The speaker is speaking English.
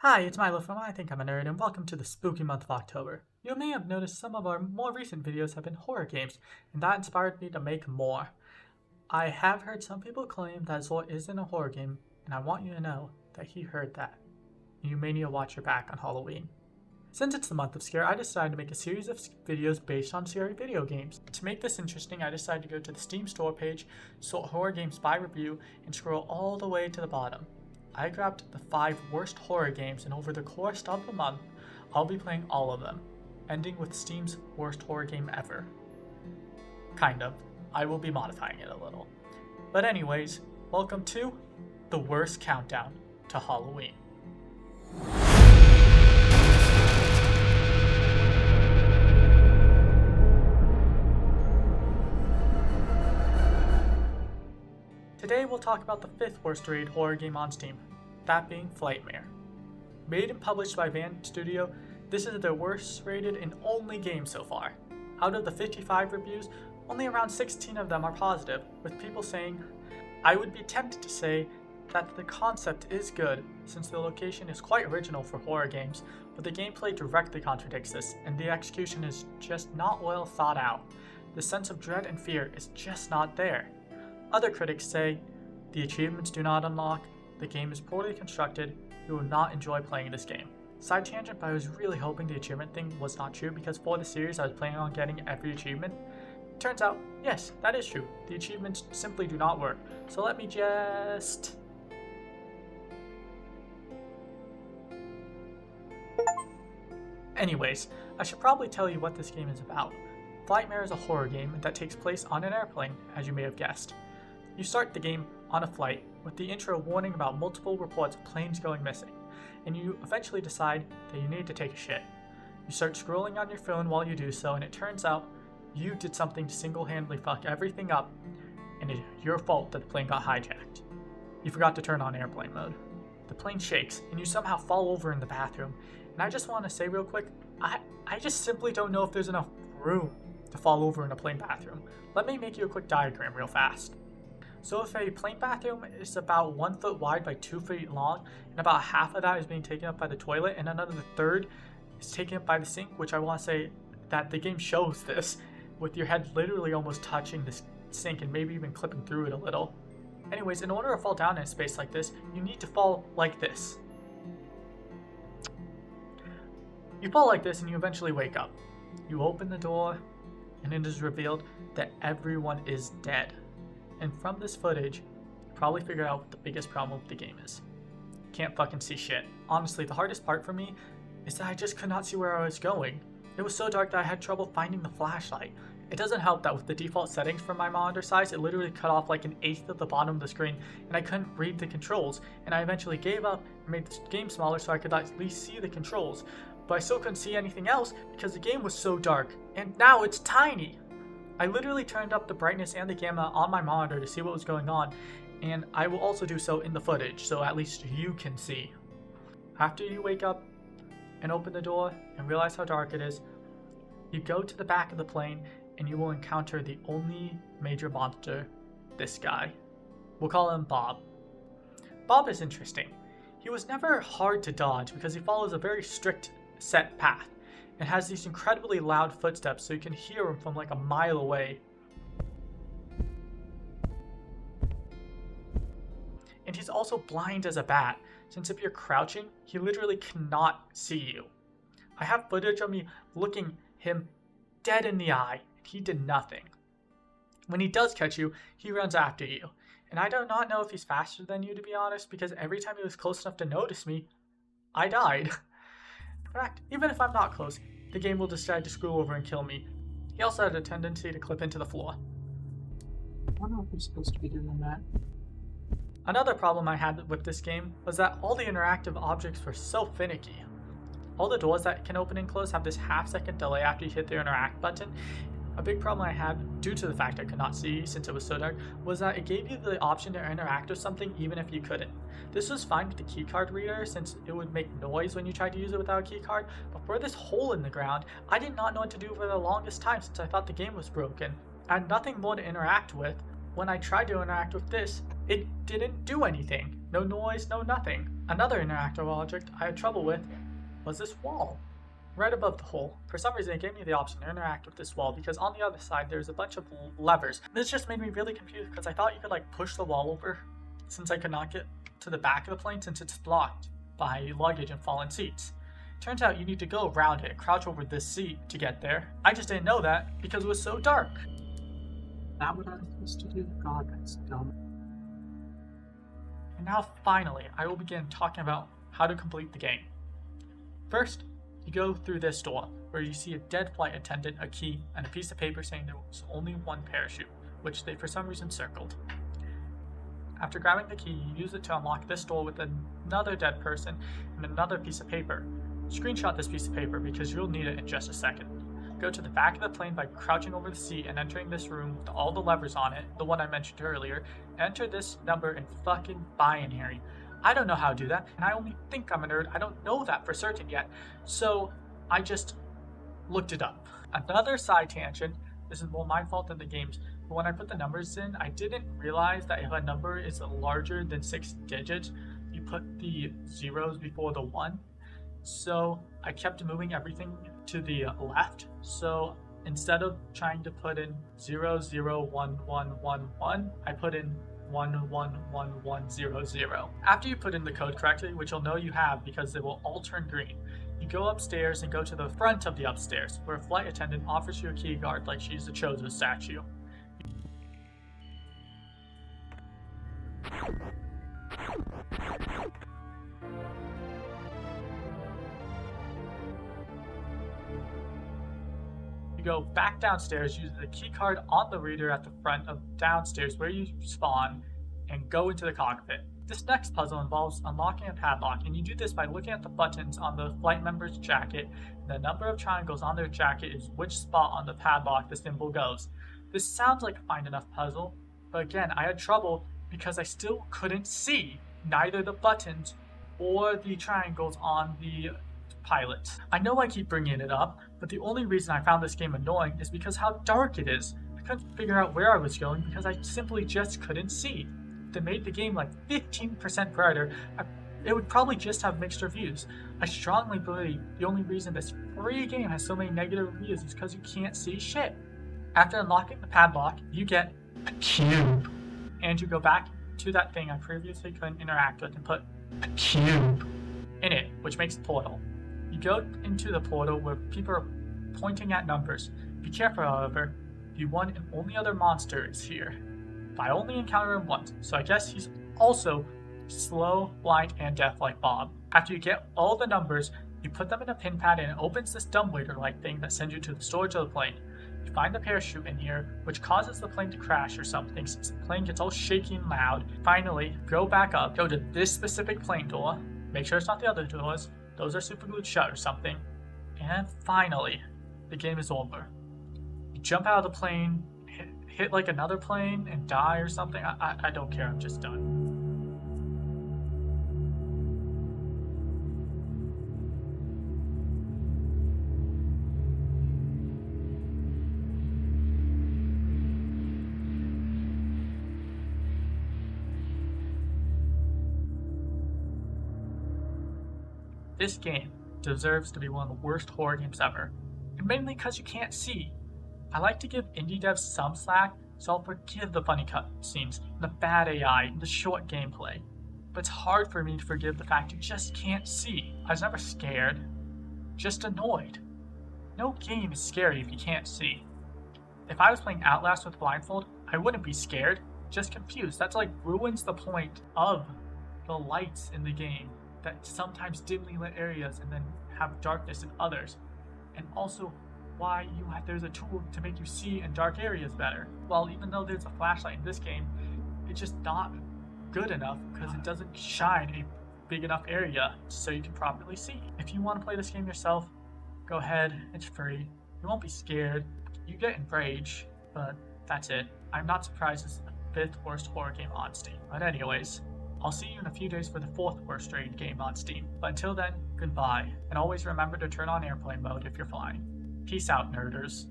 Hi, it's Milo from I Think I'm a Nerd, and welcome to the spooky month of October. You may have noticed some of our more recent videos have been horror games, and that inspired me to make more. I have heard some people claim that Zor isn't a horror game, and I want you to know that he heard that. You may need to watch your back on Halloween. Since it's the month of scare, I decided to make a series of videos based on scary video games. To make this interesting, I decided to go to the Steam store page, sort horror games by review, and scroll all the way to the bottom. I grabbed the 5 worst horror games, and over the course of the month, I'll be playing all of them, ending with Steam's worst horror game ever. Kind of. I will be modifying it a little. But anyways, welcome to the worst countdown to Halloween. Today we'll talk about the 5th worst rated horror game on Steam, that being Flightmare. Made and published by Van Studio, this is their worst rated and only game so far. Out of the 55 reviews, only around 16 of them are positive, with people saying, I would be tempted to say that the concept is good, since the location is quite original for horror games, but the gameplay directly contradicts this, and the execution is just not well thought out. The sense of dread and fear is just not there. Other critics say, the achievements do not unlock, the game is poorly constructed, you will not enjoy playing this game. Side tangent, but I was really hoping the achievement thing was not true because for the series I was planning on getting every achievement. Turns out, yes, that is true. The achievements simply do not work. So let me just... Anyways, I should probably tell you what this game is about. Flightmare is a horror game that takes place on an airplane, as you may have guessed. You start the game on a flight with the intro warning about multiple reports of planes going missing, and you eventually decide that you need to take a shit. You start scrolling on your phone while you do so, and it turns out you did something to single-handedly fuck everything up, and it's your fault that the plane got hijacked. You forgot to turn on airplane mode. The plane shakes, and you somehow fall over in the bathroom, and I just want to say real quick, I just simply don't know if there's enough room to fall over in a plane bathroom. Let me make you a quick diagram real fast. So if a plane bathroom is about 1 foot wide by 2 feet long, and about half of that is being taken up by the toilet, and another third is taken up by the sink, which I want to say that the game shows this, with your head literally almost touching the sink and maybe even clipping through it a little. Anyways, in order to fall down in a space like this, you need to fall like this. You fall like this and you eventually wake up. You open the door, and it is revealed that everyone is dead. And from this footage, you probably figured out what the biggest problem with the game is. You can't fucking see shit. Honestly, the hardest part for me is that I just could not see where I was going. It was so dark that I had trouble finding the flashlight. It doesn't help that with the default settings for my monitor size, it literally cut off like 1/8 of the bottom of the screen, and I couldn't read the controls, and I eventually gave up and made the game smaller so I could at least see the controls. But I still couldn't see anything else because the game was so dark, and now it's tiny. I literally turned up the brightness and the gamma on my monitor to see what was going on, and I will also do so in the footage, so at least you can see. After you wake up and open the door and realize how dark it is, you go to the back of the plane and you will encounter the only major monster, this guy. We'll call him Bob. Bob is interesting. He was never hard to dodge because he follows a very strict set path and has these incredibly loud footsteps so you can hear him from like a mile away. And he's also blind as a bat, since if you're crouching, he literally cannot see you. I have footage of me looking him dead in the eye, and he did nothing. When he does catch you, he runs after you. And I do not know if he's faster than you, to be honest, because every time he was close enough to notice me, I died. In fact, even if I'm not close, the game will decide to screw over and kill me. He also had a tendency to clip into the floor. I don't know if I'm supposed to be doing that. Another problem I had with this game was that all the interactive objects were so finicky. All the doors that can open and close have this half-second delay after you hit the interact button. A big problem I had, due to the fact I could not see since it was so dark, was that it gave you the option to interact with something even if you couldn't. This was fine with the keycard reader since it would make noise when you tried to use it without a keycard, but for this hole in the ground, I did not know what to do for the longest time since I thought the game was broken. I had nothing more to interact with. When I tried to interact with this, it didn't do anything. No noise, no nothing. Another interactive object I had trouble with was this wall. Right above the hole. For some reason it gave me the option to interact with this wall because on the other side there's a bunch of levers. This just made me really confused because I thought you could like push the wall over since I could not get to the back of the plane since it's blocked by luggage and fallen seats. Turns out you need to go around it, crouch over this seat to get there. I just didn't know that because it was so dark. That what I was supposed to do? God, that's dumb. And now finally, I will begin talking about how to complete the game. First, you go through this door, where you see a dead flight attendant, a key, and a piece of paper saying there was only one parachute, which they for some reason circled. After grabbing the key, you use it to unlock this door with another dead person and another piece of paper. Screenshot this piece of paper because you'll need it in just a second. Go to the back of the plane by crouching over the seat and entering this room with all the levers on it, the one I mentioned earlier. Enter this number in fucking binary. I don't know how to do that, and I only think I'm a nerd. I don't know that for certain yet, so I just looked it up. Another side tangent, this is more my fault than the game's, but when I put the numbers in, I didn't realize that if a number is larger than 6 digits, you put the zeros before the 1. So I kept moving everything to the left, so instead of trying to put in 0, 0, 1, 1, 1, 1, I put in 1, 1, 1, 1, 0, 0. After you put in the code correctly, which you'll know you have because it will all turn green, you go upstairs and go to the front of the upstairs, where a flight attendant offers you a key card like she's a Chozo statue. You go back downstairs using the key card on the reader at the front of downstairs where you spawn and go into the cockpit. This next puzzle involves unlocking a padlock, and you do this by looking at the buttons on the flight member's jacket. The number of triangles on their jacket is which spot on the padlock the symbol goes. This sounds like a fine enough puzzle, but again, I had trouble because I still couldn't see neither the buttons or the triangles on the pilot. I know I keep bringing it up, but the only reason I found this game annoying is because how dark it is. I couldn't figure out where I was going because I simply just couldn't see. If they made the game like 15% brighter, it would probably just have mixed reviews. I strongly believe the only reason this free game has so many negative reviews is because you can't see shit. After unlocking the padlock, you get a cube. And you go back to that thing I previously couldn't interact with and put a cube in it, which makes a portal. You go into the portal where people are pointing at numbers. Be careful, however, the one and only other monster is here. I only encountered him once, so I guess he's also slow, blind, and deaf like Bob. After you get all the numbers, you put them in a pin pad and it opens this dumbwaiter-like thing that sends you to the storage of the plane. You find the parachute in here, which causes the plane to crash or something since the plane gets all shaky and loud. Finally, go back up, go to this specific plane door, make sure it's not the other doors, those are super glued shut or something, and finally, the game is over. You jump out of the plane, hit like another plane, and die or something. I don't care, I'm just done. This game deserves to be one of the worst horror games ever, and mainly because you can't see. I like to give indie devs some slack, so I'll forgive the funny cutscenes, the bad AI, and the short gameplay. But it's hard for me to forgive the fact you just can't see. I was never scared, just annoyed. No game is scary if you can't see. If I was playing Outlast with blindfold, I wouldn't be scared, just confused. That's like ruins the point of the lights in the game that sometimes dimly lit areas and then have darkness in others. And also why there's a tool to make you see in dark areas better. Well, even though there's a flashlight in this game, it's just not good enough because it doesn't shine a big enough area so you can properly see. If you want to play this game yourself, go ahead, it's free. You won't be scared. You get enraged, but that's it. I'm not surprised it's the 5th worst horror game on Steam. But anyways, I'll see you in a few days for the 4th worst rated game on Steam. But until then, goodbye. And always remember to turn on airplane mode if you're flying. Peace out, nerders.